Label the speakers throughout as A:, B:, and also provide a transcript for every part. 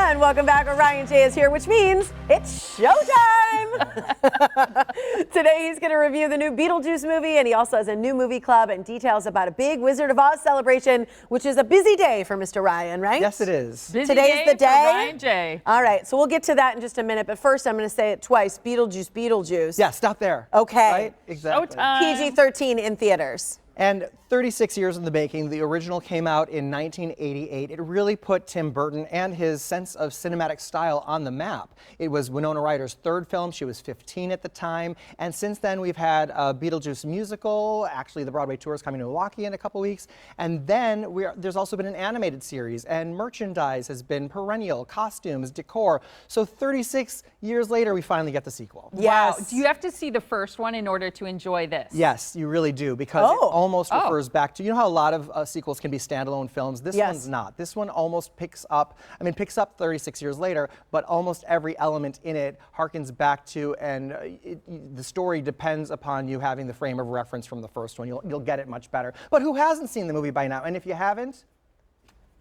A: And welcome back. Ryan J is here, which means it's showtime. Today he's going to review the new Beetlejuice movie, and he also has a new movie club and details about a big Wizard of Oz celebration, which is a busy day for Mr. Ryan, right?
B: Yes, it is.
A: Today's the day.
C: Ryan J.
A: All right, so we'll get to that in just a minute, but first I'm going to say it twice. Beetlejuice, Beetlejuice.
B: Yeah, stop there.
A: Okay.
B: Right? Exactly.
C: Showtime.
A: PG-13 in theaters.
B: And 36 years in the making. The original came out in 1988. It really put Tim Burton and his sense of cinematic style on the map. It was Winona Ryder's third film. She was 15 at the time. And since then, we've had a Beetlejuice musical. Actually, the Broadway tour is coming to Milwaukee in a couple weeks. And then there's also been an animated series, and merchandise has been perennial, costumes, decor. So 36 years later, we finally get the sequel.
A: Yes.
C: Wow. Do you have to see the first one in order to enjoy this?
B: Yes, you really do, because it almost refers back to, you know how a lot of sequels can be standalone films? This one's not. This one almost picks up 36 years later, but almost every element in it harkens back to, and the story depends upon you having the frame of reference from the first one. You'll get it much better. But who hasn't seen the movie by now? And if you haven't,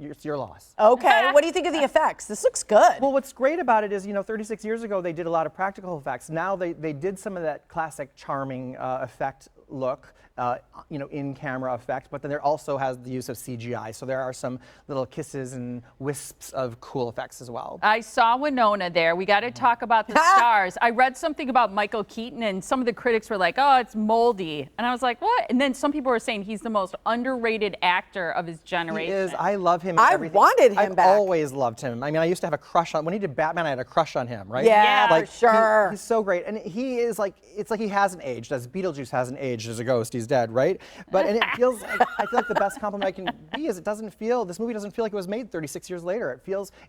B: it's your loss.
A: Okay, what do you think of the effects? This looks good.
B: Well, what's great about it is, 36 years ago, they did a lot of practical effects. Now they did some of that classic charming effect look, in-camera effect, but then there also has the use of CGI. So there are some little kisses and wisps of cool effects as well.
C: I saw Winona there. We got to talk about the stars. I read something about Michael Keaton, and some of the critics were like, oh, it's moldy. And I was like, what? And then some people were saying he's the most underrated actor of his generation.
B: He is. I love him.
A: I wanted him back.
B: I've always loved him. I mean, I used to have a crush on, when he did Batman, I had a crush on him, right?
A: Yeah,
B: like,
A: for sure.
B: He's so great. And he is like, it's like he hasn't aged, as Beetlejuice hasn't aged as a ghost. He's dead, right? And it feels like, I feel like the best compliment I can be is this movie doesn't feel like it was made 36 years later.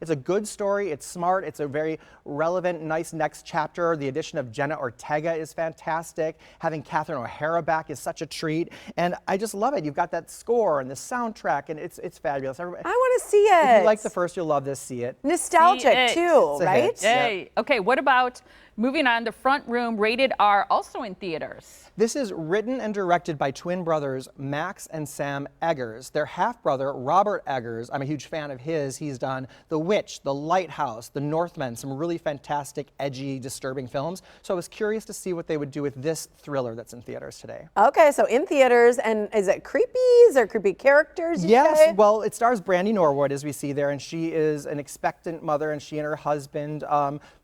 B: It's a good story, it's smart, it's a very relevant, nice next chapter. The addition of Jenna Ortega is fantastic. Having Catherine O'Hara back is such a treat. And I just love it. You've got that score and the soundtrack, and it's fabulous. Everybody,
A: I want to see it.
B: if you like the first, you'll love this. See it.
A: Nostalgic too,
B: It's a
A: right?
B: hit.
C: Yay. Okay, what about moving on to Front Room, rated R, also in theaters?
B: This is written and directed by twin brothers Max and Sam Eggers. Their half-brother, Robert Eggers, I'm a huge fan of his. He's done The Witch, The Lighthouse, The Northman, some really fantastic, edgy, disturbing films. So I was curious to see what they would do with this thriller that's in theaters today.
A: Okay, so in theaters, and is it creepy? Is there creepy characters?
B: Yes, well, it stars Brandy Norwood, as we see there, and she is an expectant mother, and she and her husband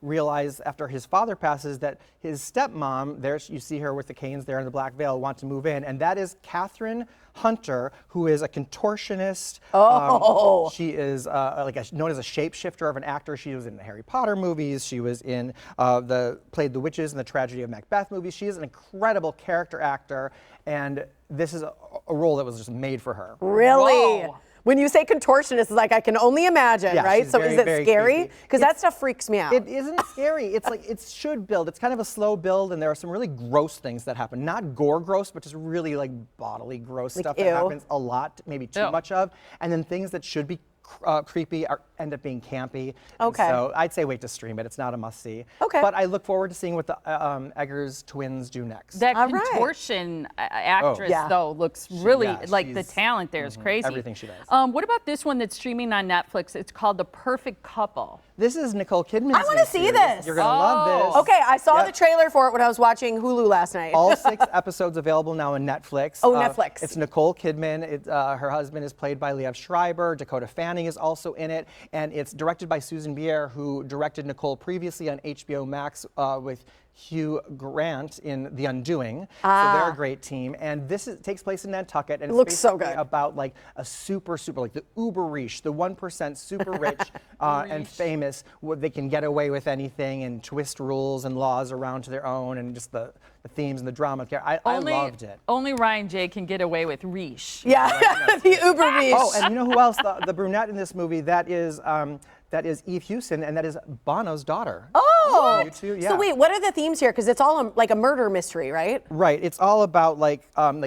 B: realize after his father passes that his stepmom, there you see her with the canes there in the black veil, want to move in, and that is Catherine Hunter, who is a contortionist. She is known as a shapeshifter of an actor. She was in the Harry Potter movies. She was in played the witches in the Tragedy of Macbeth movies. She is an incredible character actor, and this is a role that was just made for her.
A: Really?
C: Whoa.
A: When you say contortionist, it's like I can only imagine,
B: Yeah,
A: right?
B: she's
A: So
B: very,
A: is it
B: very
A: scary? Because that stuff freaks me out.
B: It isn't scary. It's like it should build. It's kind of a slow build, and there are some really gross things that happen. Not gore gross, but just really like bodily gross stuff that happens a lot, maybe too much of. And then things that should be creepy end up being campy.
A: Okay.
B: And so I'd say wait to stream it. It's not a must-see.
A: Okay.
B: But I look forward to seeing what the Eggers twins do next.
C: That contortion actress, though, looks really, the talent there is crazy.
B: Everything she does.
C: What about this one that's streaming on Netflix? It's called The Perfect Couple.
B: This is Nicole Kidman's
A: I want to see this.
B: You're going to love this.
A: Okay, I saw the trailer for it when I was watching Hulu last night.
B: All 6 episodes available now on Netflix.
A: Oh, Netflix.
B: It's Nicole Kidman. Her husband is played by Liev Schreiber. Dakota Fanning is also in it. And it's directed by Susan Bier, who directed Nicole previously on HBO Max with Hugh Grant in The Undoing. So they're a great team. And this takes place in Nantucket. And it
A: looks so good.
B: About like a super, like the uber riche, the 1% super rich and famous. They can get away with anything and twist rules and laws around to their own, and just the themes and the drama. I loved it.
C: Only Ryan J can get away with riche.
A: Yeah, the uber riche.
B: Oh, and you know who else? The brunette in this movie, that is Eve Hewson, and that is Bono's daughter.
A: Oh,
B: You too? Yeah.
A: So wait, what are the themes here? Because it's all like a murder mystery, right?
B: Right. It's all about like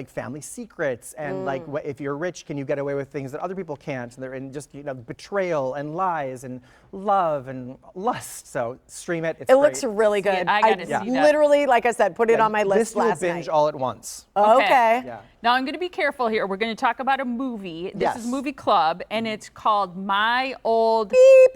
B: family secrets and like if you're rich, can you get away with things that other people can't? And they're in just betrayal and lies and love and lust. So stream it. It's
A: It
B: great.
A: looks really good.
C: I gotta see that.
A: Literally, like I said, put it on my list last
B: This you binge
A: night.
B: all at once.
A: Okay.
B: Yeah.
C: Now I'm going to be careful here. We're going to talk about a movie. This
B: Yes.
C: is Movie Club, and it's called My Old
A: Beep.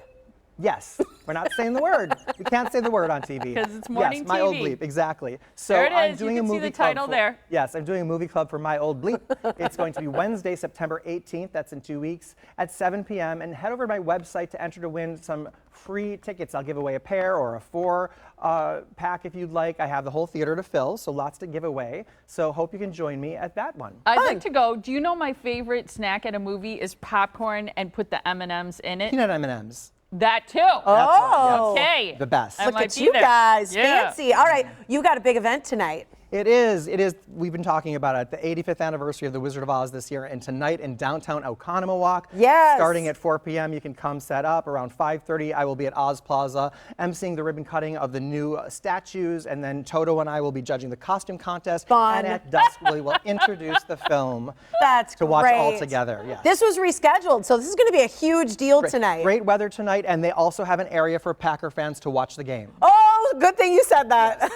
B: Yes, we're not saying the word. We can't say the word on TV.
C: Because it's morning
B: yes, My Old
C: TV.
B: Bleep, exactly. So
C: There it
B: I'm
C: is.
B: doing
C: You
B: a
C: can see
B: movie
C: the title
B: club
C: there.
B: Yes, I'm doing a movie club for My Old Bleep. It's going to be Wednesday, September 18th. That's in 2 weeks at 7 p.m. And head over to my website to enter to win some free tickets. I'll give away a pair or a 4-pack if you'd like. I have the whole theater to fill, so lots to give away. So hope you can join me at that one.
C: I'd like to go. Do you know my favorite snack at a movie is popcorn and put the M&Ms in it?
B: Peanut M&Ms.
C: That too.
A: Oh.
C: Okay.
B: The best.
C: I
A: Look
C: might
A: at
C: be
A: you
C: there.
A: guys.
C: Yeah.
A: Fancy. All right. You got a big event tonight.
B: It is. We've been talking about it. The 85th anniversary of The Wizard of Oz this year, and tonight in downtown Oconomowoc.
A: Yes.
B: Starting at 4 p.m. You can come set up. Around 5:30, I will be at Oz Plaza, emceeing the ribbon cutting of the new statues, and then Toto and I will be judging the costume contest.
A: Fun.
B: And at dusk, we will introduce the film
A: That's
B: to watch
A: great.
B: all together. Yes.
A: This was rescheduled, so this is going to be a huge deal tonight.
B: Great weather tonight, and they also have an area for Packer fans to watch the game.
A: Oh, good thing you said that.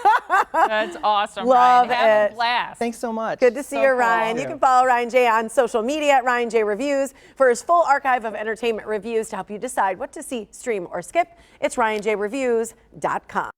C: That's awesome,
A: Love
C: Ryan. Have
A: it.
C: a blast.
B: Thanks so much.
A: Good to see
C: So
A: you,
C: cool.
A: Ryan. You can follow Ryan J on social media at Ryan J Reviews for his full archive of entertainment reviews to help you decide what to see, stream, or skip. It's RyanJReviews.com.